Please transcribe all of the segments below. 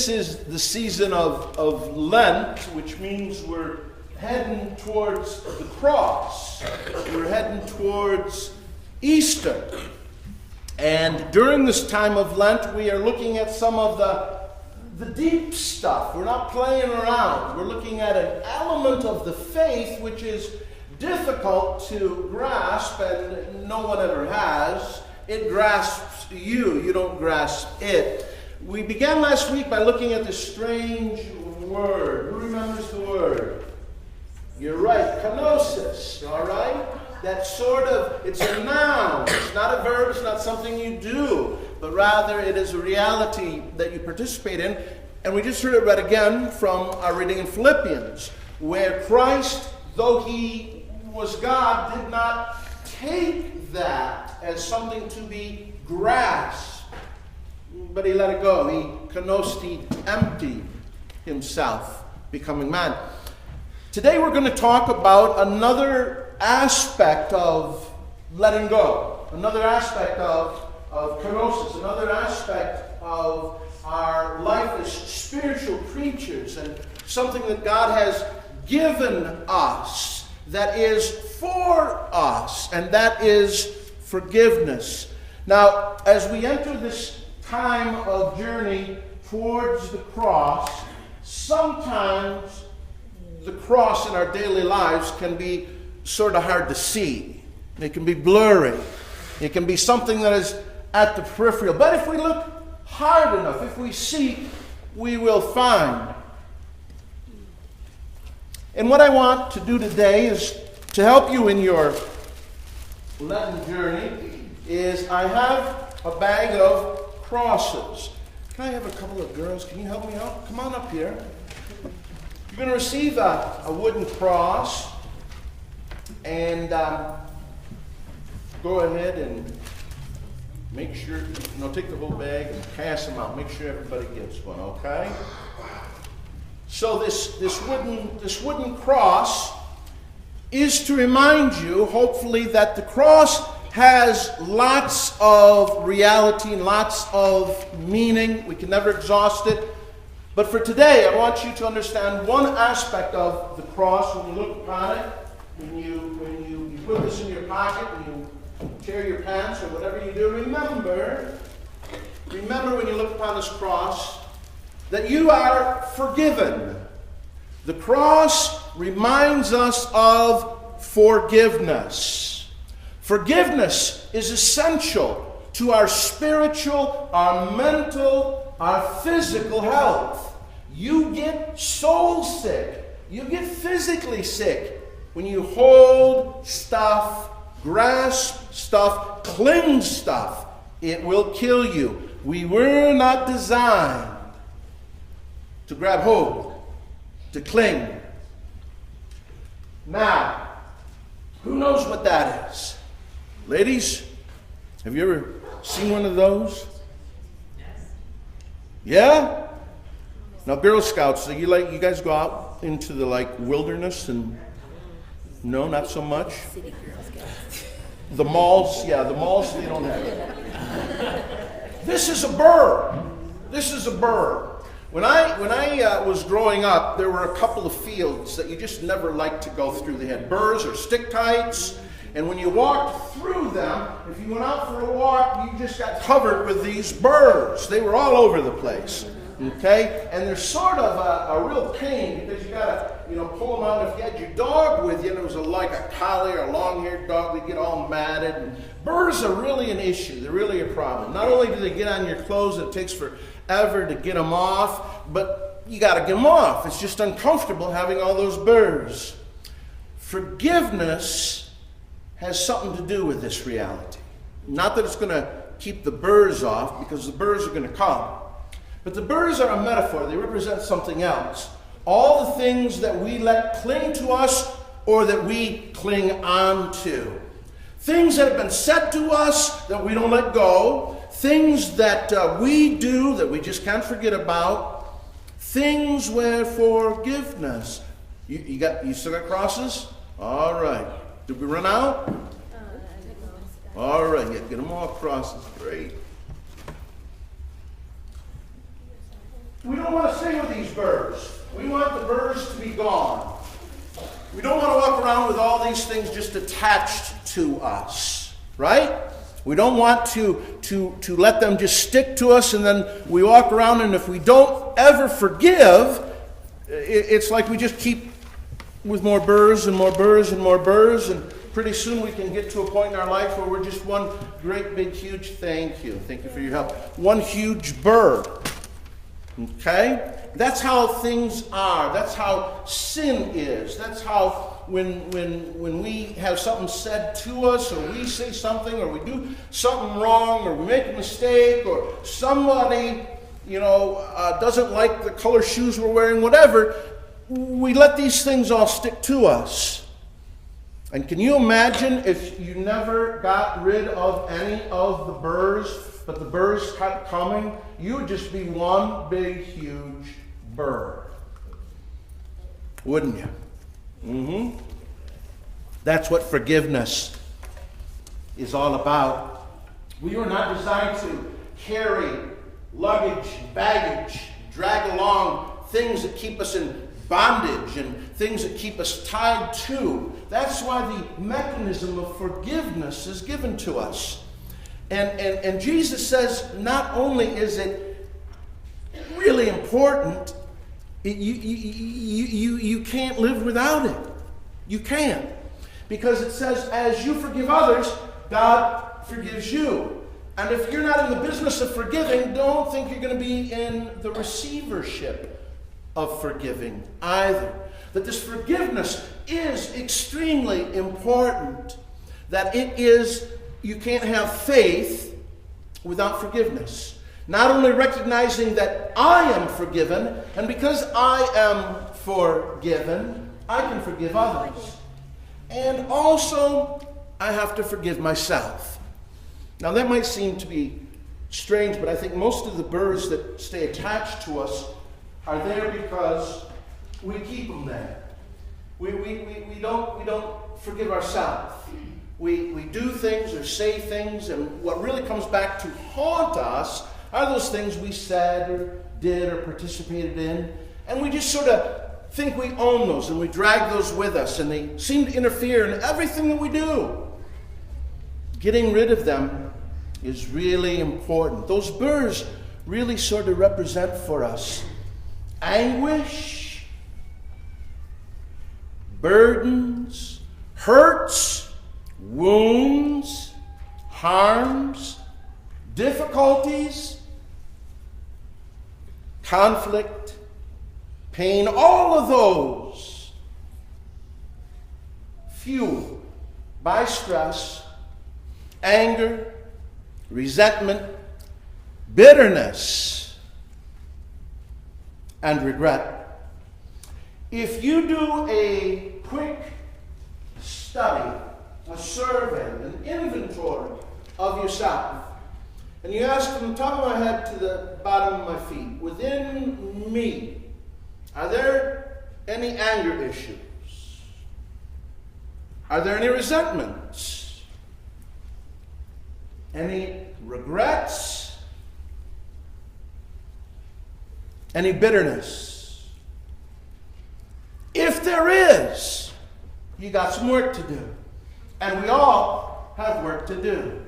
This is the season of Lent, which means we're heading towards the cross. We're heading towards Easter. And during this time of Lent, we are looking at some of the deep stuff. We're not playing around. We're looking at an element of the faith which is difficult to grasp, and no one ever has. It grasps you. You don't grasp it. We began last week by looking at this strange word. Who remembers the word? You're right, kenosis, all right? That sort of, it's a noun. It's not a verb, it's not something you do, but rather it is a reality that you participate in. And we just heard it read again from our reading in Philippians, where Christ, though he was God, did not take that as something to be grasped, but he let it go. He kenosed, he emptied himself, becoming man. Today we're going to talk about another aspect of letting go, another aspect of kenosis, another aspect of our life as spiritual creatures, and something that God has given us that is for us, and that is forgiveness. Now, as we enter this time of journey towards the cross, sometimes the cross in our daily lives can be sort of hard to see. It can be blurry. It can be something that is at the peripheral. But if we look hard enough, if we seek, we will find. And what I want to do today is to help you in your Lenten journey is I have a bag of crosses. Can I have a couple of girls? Can you help me out? Come on up here. You're going to receive a wooden cross, and go ahead and make sure, take the whole bag and pass them out. Make sure everybody gets one, okay? So this wooden cross is to remind you, hopefully, that the cross has lots of reality and lots of meaning. We can never exhaust it. But for today, I want you to understand one aspect of the cross when you look upon it, when you put this in your pocket, when you tear your pants or whatever you do. Remember when you look upon this cross that you are forgiven. The cross reminds us of forgiveness. Forgiveness is essential to our spiritual, our mental, our physical health. You get soul sick. You get physically sick when you hold stuff, grasp stuff, cling stuff. It will kill you. We were not designed to grab hold, to cling. Now, who knows what that is? Ladies, have you ever seen one of those? Yeah? Now, Girl Scouts, you guys go out into the wilderness and no, not so much. The malls, they don't have it. This is a burr. This is a burr. When I was growing up, there were a couple of fields that you just never liked to go through. They had burrs or stick tights. And when you walked through them, if you went out for a walk, you just got covered with these burrs. They were all over the place. Okay? And they're sort of a real pain because you got to, pull them out. If you had your dog with you and it was like a collie or a long-haired dog, they'd get all matted. And burrs are really an issue. They're really a problem. Not only do they get on your clothes, it takes forever to get them off, but you got to get them off. It's just uncomfortable having all those burrs. Forgiveness has something to do with this reality. Not that it's going to keep the burrs off, because the burrs are going to come. But the burrs are a metaphor. They represent something else. All the things that we let cling to us or that we cling on to. Things that have been said to us that we don't let go. Things that we do that we just can't forget about. Things where forgiveness. You still got crosses? All right. Did we run out? All right, get them all across. It's great. we don't want to stay with these burrs. We want the burrs to be gone. We don't want to walk around with all these things just attached to us, right? We don't want to let them just stick to us, and then we walk around, and if we don't ever forgive, it's like we just keep with more burrs and more burrs and more burrs, and pretty soon we can get to a point in our life where we're just one great big huge thank you for your help, one huge burr. Okay? That's how things are. That's how sin is. That's how when we have something said to us, or we say something, or we do something wrong, or we make a mistake, or somebody, doesn't like the color shoes we're wearing, whatever, we let these things all stick to us. And can you imagine if you never got rid of any of the burrs, but the burrs kept coming? You would just be one big, huge burr. Wouldn't you? That's what forgiveness is all about. We were not designed to carry luggage, baggage, drag along things that keep us in bondage and things that keep us tied to. That's why the mechanism of forgiveness is given to us. And Jesus says not only is it really important, you can't live without it. You can't. Because it says, as you forgive others, God forgives you. And if you're not in the business of forgiving, don't think you're going to be in the receivership of forgiving either. That this forgiveness is extremely important. That it is, you can't have faith without forgiveness. Not only recognizing that I am forgiven, and because I am forgiven, I can forgive others. And also, I have to forgive myself. Now that might seem to be strange, but I think most of the burrs that stay attached to us are there because we keep them there. We don't forgive ourselves. We do things or say things, and what really comes back to haunt us are those things we said or did or participated in, and we just sort of think we own those, and we drag those with us, and they seem to interfere in everything that we do. Getting rid of them is really important. Those burrs really sort of represent for us anguish, burdens, hurts, wounds, harms, difficulties, conflict, pain, all of those fueled by stress, anger, resentment, bitterness, and regret. If you do a quick study, a survey, an inventory of yourself, and you ask from the top of my head to the bottom of my feet, within me, are there any anger issues? Are there any resentments? Any regrets? Any bitterness? If there is, you got some work to do. And we all have work to do.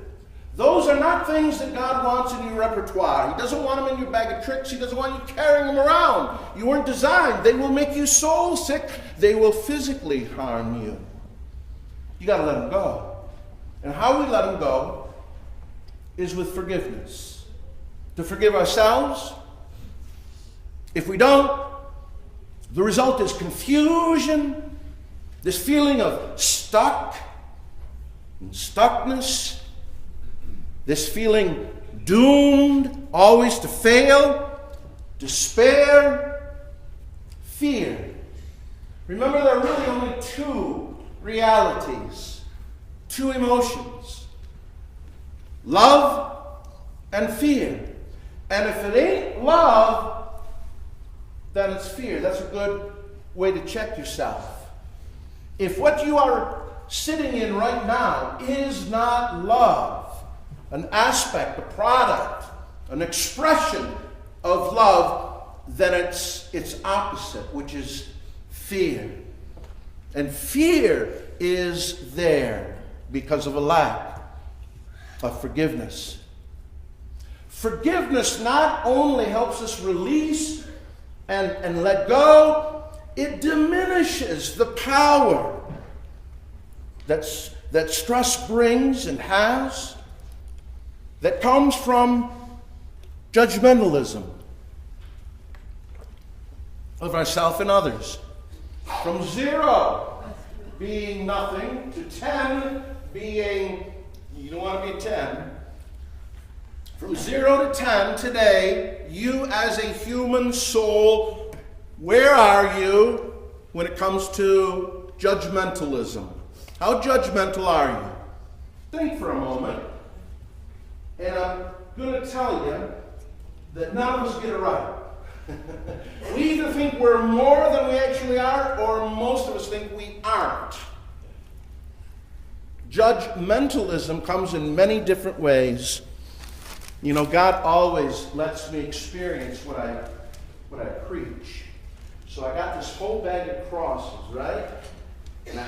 Those are not things that God wants in your repertoire. He doesn't want them in your bag of tricks. He doesn't want you carrying them around. You weren't designed. They will make you soul sick. They will physically harm you. You got to let them go. And how we let them go is with forgiveness. To forgive ourselves. If we don't, the result is confusion, this feeling of stuck and stuckness, this feeling doomed always to fail, despair, fear. Remember, there are really only two realities, two emotions: love and fear. And if it ain't love, then it's fear. That's a good way to check yourself. If what you are sitting in right now is not love, an aspect, a product, an expression of love, then it's opposite, which is fear. And fear is there because of a lack of forgiveness. Forgiveness not only helps us release and let go, it diminishes the power that stress brings and has, that comes from judgmentalism of ourselves and others. From 0 being nothing to 10 being, you don't want to be 10. From 0 to 10 today, you as a human soul, where are you when it comes to judgmentalism? How judgmental are you? Think for a moment. And I'm going to tell you that none of us get it right. We either think we're more than we actually are, or most of us think we aren't. Judgmentalism comes in many different ways. You know, God always lets me experience what I preach. So I got this whole bag of crosses, right? And